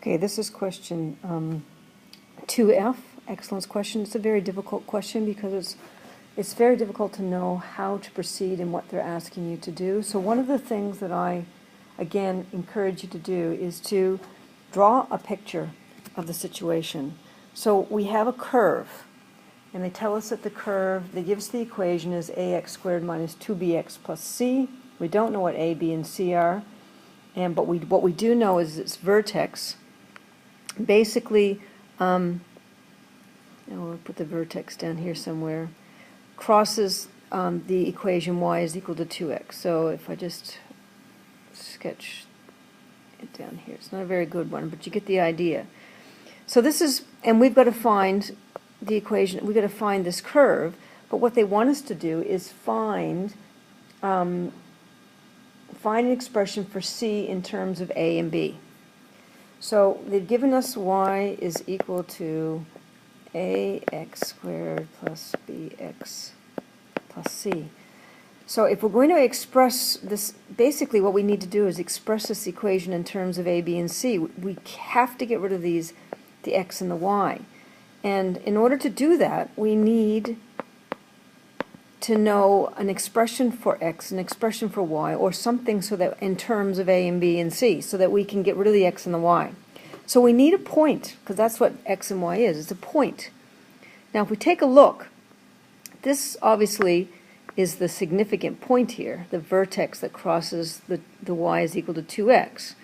Okay, this is question 2F, excellence question. It's a very difficult question because it's very difficult to know how to proceed and what they're asking you to do. So one of the things that I, again, encourage you to do is to draw a picture of the situation. So we have a curve, and they tell us that the curve, they give us the equation is ax squared minus 2bx plus c. We don't know what a, b, and c are, but what we do know is its vertex. Basically, we'll put the vertex down here somewhere, crosses the equation y is equal to 2x. So if I just sketch it down here, it's not a very good one, but you get the idea. So this is, and we've got to find the equation, we've got to find this curve, but what they want us to do is find an expression for c in terms of a and b. So they've given us y is equal to ax squared plus bx plus c. So if we're going to express this, basically what we need to do is express this equation in terms of a, b, and c. We have to get rid of the x and the y. And in order to do that, we need to know an expression for x, an expression for y, or something so that in terms of a and b and c, so that we can get rid of the x and the y. So we need a point, because that's what x and y is. It's a point. Now if we take a look, this obviously is the significant point here, the vertex that crosses the y is equal to 2x.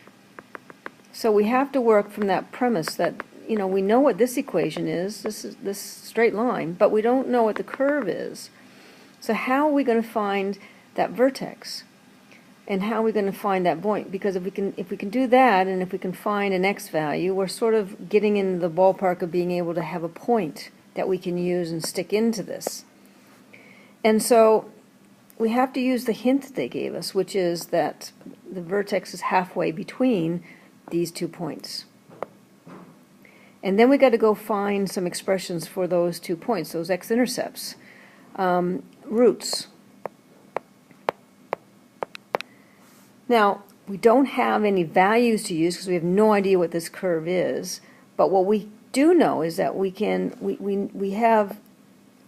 So we have to work from that premise that, you know, we know what this equation is, this straight line, but we don't know what the curve is. So how are we going to find that vertex? And how are we going to find that point? Because if we can do that, and if we can find an x value, we're sort of getting in the ballpark of being able to have a point that we can use and stick into this. And so we have to use the hint that they gave us, which is that the vertex is halfway between these 2 points. And then we got to go find some expressions for those 2 points, those x-intercepts. Roots. Now, we don't have any values to use because we have no idea what this curve is, but what we do know is that we have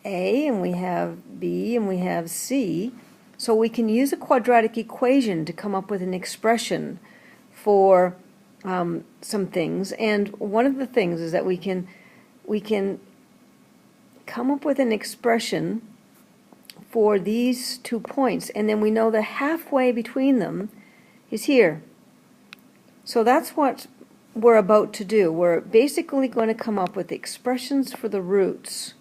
a, and we have b, and we have c, so we can use a quadratic equation to come up with an expression for some things. And one of the things is that we can come up with an expression for these 2 points, and then we know that halfway between them is here. So that's what we're about to do. We're basically going to come up with expressions for the roots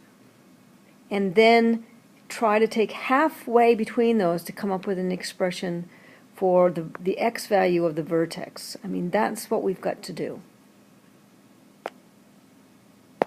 and then try to take halfway between those to come up with an expression for the x value of the vertex. I mean, that's what we've got to do.